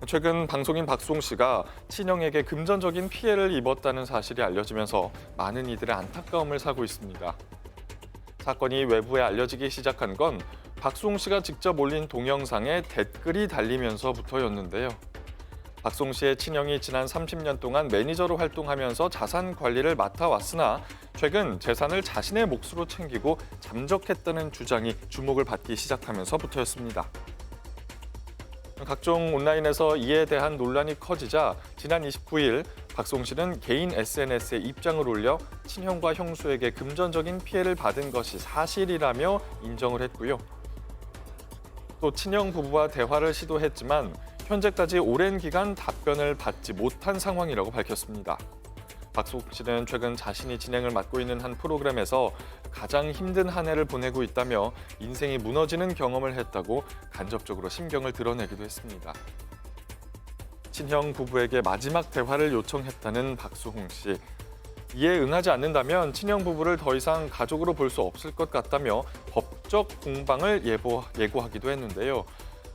최근 방송인 박수홍 씨가 친형에게 금전적인 피해를 입었다는 사실이 알려지면서 많은 이들의 안타까움을 사고 있습니다. 사건이 외부에 알려지기 시작한 건 박수홍 씨가 직접 올린 동영상에 댓글이 달리면서부터였는데요. 박수홍 씨의 친형이 지난 30년 동안 매니저로 활동하면서 자산 관리를 맡아왔으나 최근 재산을 자신의 몫으로 챙기고 잠적했다는 주장이 주목을 받기 시작하면서부터였습니다. 각종 온라인에서 이에 대한 논란이 커지자 지난 29일 박수홍 씨는 개인 SNS에 입장을 올려 친형과 형수에게 금전적인 피해를 받은 것이 사실이라며 인정을 했고요. 또 친형 부부와 대화를 시도했지만 현재까지 오랜 기간 답변을 받지 못한 상황이라고 밝혔습니다. 박수홍 씨는 최근 자신이 진행을 맡고 있는 한 프로그램에서 가장 힘든 한 해를 보내고 있다며 인생이 무너지는 경험을 했다고 간접적으로 심경을 드러내기도 했습니다. 친형 부부에게 마지막 대화를 요청했다는 박수홍 씨. 이에 응하지 않는다면 친형 부부를 더 이상 가족으로 볼 수 없을 것 같다며 법적 공방을 예고하기도 했는데요.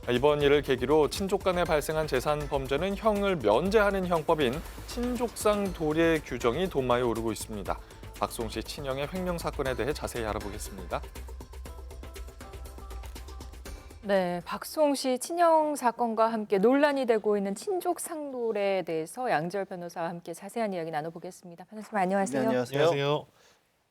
이번 일을 계기로 친족 간에 발생한 재산 범죄는 형을 면제하는 형법인 친족상 도례 규정이 도마에 오르고 있습니다. 박수홍 씨 친형의 횡령 사건에 대해 자세히 알아보겠습니다. 네, 박수홍 씨 친형 사건과 함께 논란이 되고 있는 친족 상돌에 대해서 양지열 변호사와 함께 자세한 이야기 나눠보겠습니다. 변호사님 안녕하세요. 네, 안녕하세요.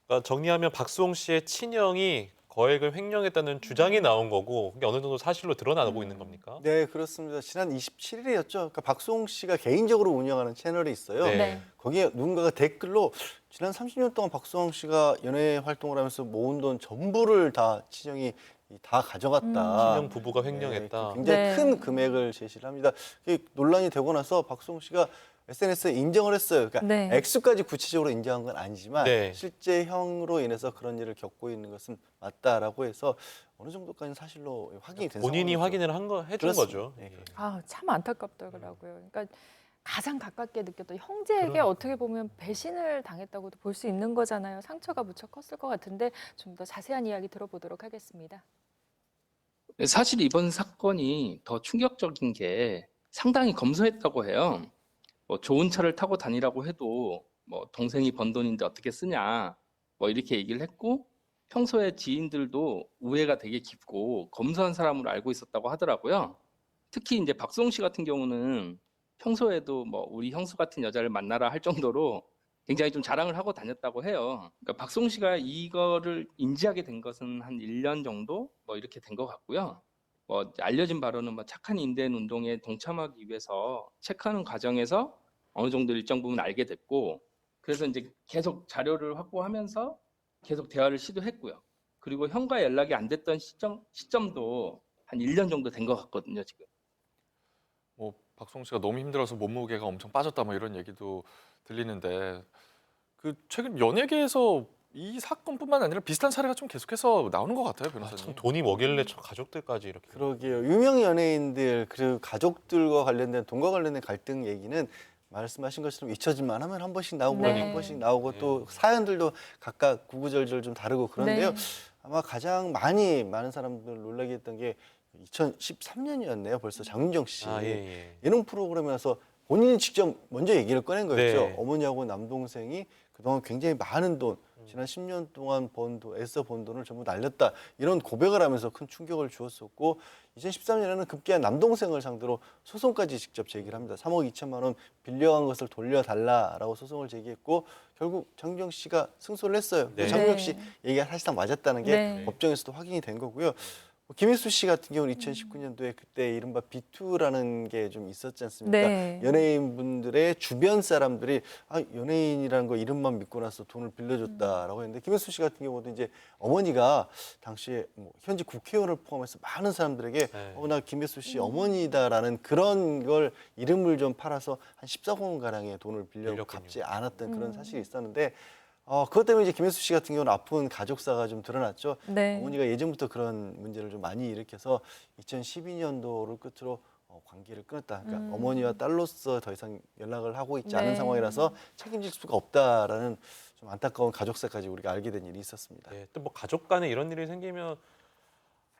그러니까 정리하면 박수홍 씨의 친형이 거액을 횡령했다는 주장이 나온 거고 그게 어느 정도 사실로 드러나고 있는 겁니까? 네, 그렇습니다. 지난 27일이었죠. 그러니까 박수홍 씨가 개인적으로 운영하는 채널이 있어요. 네. 네. 거기에 누군가가 댓글로 지난 30년 동안 박수홍 씨가 연예 활동을 하면서 모은 돈 전부를 다 친형이 다 가져갔다. 친형 부부가 횡령했다. 굉장히 네. 큰 금액을 제시를 합니다. 그게 논란이 되고 나서 박수홍 씨가 SNS에 인정을 했어요. 그러니까 네. 액수까지 구체적으로 인정한 건 아니지만 네. 실제 형으로 인해서 그런 일을 겪고 있는 것은 맞다라고 해서 어느 정도까지는 사실로 확인이 된 본인이 상황이죠. 확인을 해준 그렇습니다. 거죠. 네. 아, 참 안타깝더라고요. 그러니까 가장 가깝게 느꼈던 형제에게 그러니까. 어떻게 보면 배신을 당했다고도 볼 수 있는 거잖아요. 상처가 무척 컸을 것 같은데 좀 더 자세한 이야기 들어보도록 하겠습니다. 사실 이번 사건이 더 충격적인 게 상당히 검소했다고 해요. 뭐 좋은 차를 타고 다니라고 해도 뭐 동생이 번 돈인데 어떻게 쓰냐 뭐 이렇게 얘기를 했고 평소에 지인들도 우애가 되게 깊고 검소한 사람으로 알고 있었다고 하더라고요. 특히 이제 박수홍 씨 같은 경우는 평소에도 뭐 우리 형수 같은 여자를 만나라 할 정도로 굉장히 좀 자랑을 하고 다녔다고 해요. 그러니까 박수홍 씨가 이거를 인지하게 된 것은 한 1년 정도 뭐 이렇게 된 것 같고요. 뭐 알려진 바로는 뭐 착한 인대인 운동에 동참하기 위해서 체크하는 과정에서 어느 정도 일정 부분 알게 됐고 그래서 이제 계속 자료를 확보하면서 계속 대화를 시도했고요. 그리고 형과 연락이 안 됐던 시점도 한 1년 정도 된 것 같거든요, 지금. 뭐 박수홍 씨가 너무 힘들어서 몸무게가 엄청 빠졌다 뭐 이런 얘기도 들리는데 그 최근 연예계에서 이 사건뿐만 아니라 비슷한 사례가 좀 계속해서 나오는 것 같아요, 아, 변호사님. 참 돈이 뭐길래 저 가족들까지 이렇게. 그러게요. 유명 연예인들 그리고 가족들과 관련된 돈과 관련된 갈등 얘기는 말씀하신 것처럼 잊혀질만 하면 한 번씩 나오고 네. 한 번씩 나오고 네. 또 사연들도 각각 구구절절 좀 다르고 그런데요. 네. 아마 가장 많은 사람들 놀라게 했던 게 2013년이었네요. 벌써 장윤정 씨. 아, 예. 예능 프로그램에서 본인이 직접 먼저 얘기를 꺼낸 거였죠. 네. 어머니하고 남동생이 그동안 굉장히 많은 돈, 지난 10년 동안 애써 번 돈을 전부 날렸다. 이런 고백을 하면서 큰 충격을 주었었고 2013년에는 급기야 남동생을 상대로 소송까지 직접 제기를 합니다. 3억 2천만 원 빌려간 것을 돌려달라라고 소송을 제기했고 결국 장윤정 씨가 승소를 했어요. 네. 장윤정 씨 얘기가 사실상 맞았다는 게 네. 법정에서도 확인이 된 거고요. 김혜수 씨 같은 경우는 2019년도에 그때 이른바 비투라는 게 좀 있었지 않습니까? 네. 연예인분들의 주변 사람들이 연예인이라는 거 이름만 믿고 나서 돈을 빌려줬다라고 했는데 김혜수 씨 같은 경우도 이제 어머니가 당시에 뭐 현지 국회의원을 포함해서 많은 사람들에게 네. 나 김혜수 씨 어머니다라는 그런 걸 이름을 좀 팔아서 한 14억 원 가량의 돈을 빌려 빌렸군요. 갚지 않았던 그런 사실이 있었는데 그것 때문에 이제 김혜수 씨 같은 경우는 아픈 가족사가 좀 드러났죠. 네. 어머니가 예전부터 그런 문제를 좀 많이 일으켜서 2012년도를 끝으로 관계를 끊었다. 그러니까 어머니와 딸로서 더 이상 연락을 하고 있지 않은 네. 상황이라서 책임질 수가 없다라는 좀 안타까운 가족사까지 우리가 알게 된 일이 있었습니다. 또 뭐 가족 간에 이런 일이 생기면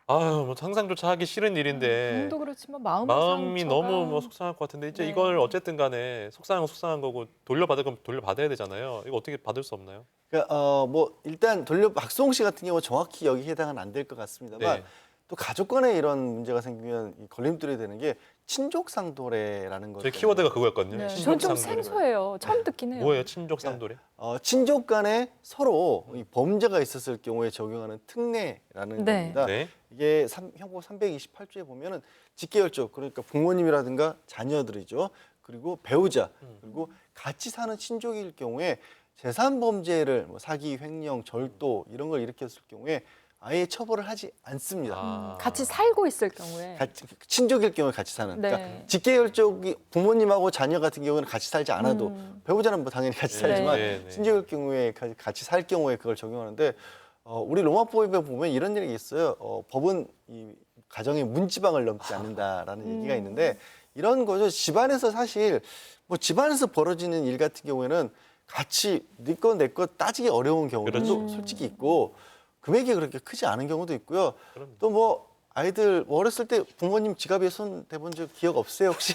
아유, 뭐 상상조차 하기 싫은 일인데 돈도 그렇지만 마음의 마음이 상처가. 너무 뭐 속상할 것 같은데 이제 네. 이걸 어쨌든 간에 속상한 건 속상한 거고 돌려받을 건 돌려받아야 되잖아요. 이거 어떻게 받을 수 없나요? 그러니까 뭐 일단 박수홍 씨 같은 경우 정확히 여기 해당은 안 될 것 같습니다만 네. 또 가족 간에 이런 문제가 생기면 이 걸림돌이 되는 게 친족 상도례라는 거. 저희 키워드가 그거였거든요. 네. 친족 전좀 상도례. 생소해요. 처음 듣긴 해요. 뭐예요? 친족 상도례? 친족 간에 서로 이 범죄가 있었을 경우에 적용하는 특례라는 네. 겁니다. 네. 이게 형법 328조에 보면은 직계열족 그러니까 부모님이라든가 자녀들이죠. 그리고 배우자 그리고 같이 사는 친족일 경우에 재산 범죄를 뭐 사기, 횡령, 절도 이런 걸 일으켰을 경우에 아예 처벌을 하지 않습니다. 아. 같이 살고 있을 경우에. 친족일 경우에 같이 사는. 네. 그러니까 직계열족이 부모님하고 자녀 같은 경우는 같이 살지 않아도 배우자는 뭐 당연히 같이 네. 살지만 네, 네. 친족일 경우에 같이 살 경우에 그걸 적용하는데 우리 로마법에 보면 이런 얘기 있어요. 법은 이 가정의 문지방을 넘지 않는다라는 얘기가 있는데 이런 거죠. 집안에서 사실 뭐 집안에서 벌어지는 일 같은 경우에는 같이 네 거 내 거 따지기 어려운 경우도 그렇죠. 솔직히 있고 금액이 그렇게 크지 않은 경우도 있고요. 그럼요. 또 뭐 아이들 뭐 어렸을 때 부모님 지갑에 손 대본 적 기억 없어요 혹시?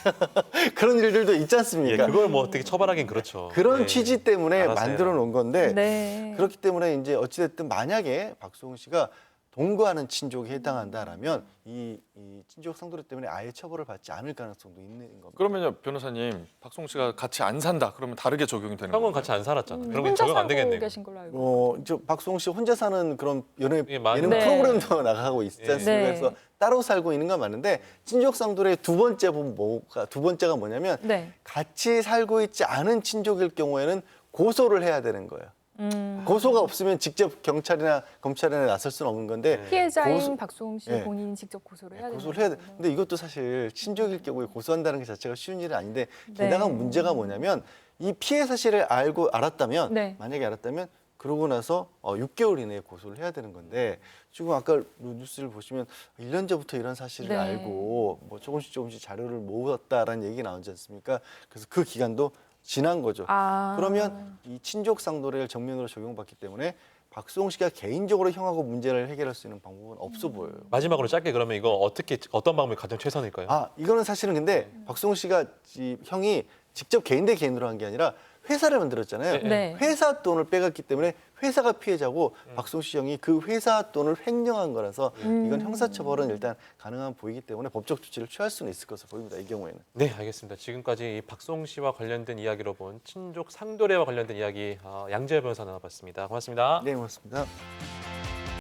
그런 일들도 있지 예, 않습니까? 그걸 뭐 어떻게 처벌하긴 그렇죠. 그런 네. 취지 때문에 알아서 만들어 놓은 건데 네. 그렇기 때문에 이제 어찌됐든 만약에 박수홍 씨가 동거하는 친족에 해당한다라면 이 친족 상도례 때문에 아예 처벌을 받지 않을 가능성도 있는 겁니다. 그러면요, 변호사님, 박송 씨가 같이 안 산다. 그러면 다르게 적용이 되는 형은 건가요? 같이 안 살았잖아. 그런 건 혼자 적용 안 살고 되겠네요. 계신 걸로 알고. 저 박수홍 씨 혼자 사는 그런 예능 예, 많이 네. 프로그램도 나가고 있지 예. 않습니까? 네. 그래서 따로 살고 있는 건 맞는데 친족 상도례 두 번째가 뭐냐면 네. 같이 살고 있지 않은 친족일 경우에는 고소를 해야 되는 거예요. 고소가 없으면 직접 경찰이나 검찰에 나설 수는 없는 건데 네. 피해자인 고소- 박수홍 씨 네. 본인이 직접 고소를 해야 되는 고소를 해야 돼. 거군요. 근데 이것도 사실 친족일 경우에 고소한다는 게 자체가 쉬운 일은 아닌데 네. 게다가 문제가 뭐냐면 이 피해 사실을 알았다면 네. 만약에 알았다면 그러고 나서 6개월 이내에 고소를 해야 되는 건데 지금 아까 뉴스를 보시면 1년 전부터 이런 사실을 네. 알고 뭐 조금씩 자료를 모았다라는 얘기 나오지 않습니까? 그래서 그 기간도 지난 거죠. 아. 그러면 이 친족 상도례를 정면으로 적용받기 때문에 박수홍 씨가 개인적으로 형하고 문제를 해결할 수 있는 방법은 없어 보여요. 마지막으로 짧게 그러면 이거 어떤 방법이 가장 최선일까요? 이거는 사실은 근데 박수홍 씨가 형이 직접 개인 대 개인으로 한 게 아니라 회사를 만들었잖아요. 네. 회사 돈을 빼갔기 때문에 회사가 피해자고 박수홍 씨 형이 그 회사 돈을 횡령한 거라서 이건 형사처벌은 일단 가능한 보이기 때문에 법적 조치를 취할 수는 있을 것으로 보입니다. 이 경우에는. 네, 알겠습니다. 지금까지 이 박송 씨와 관련된 이야기로 본 친족 상도례와 관련된 이야기 양재열 변호사 나눠봤습니다. 고맙습니다. 네, 고맙습니다.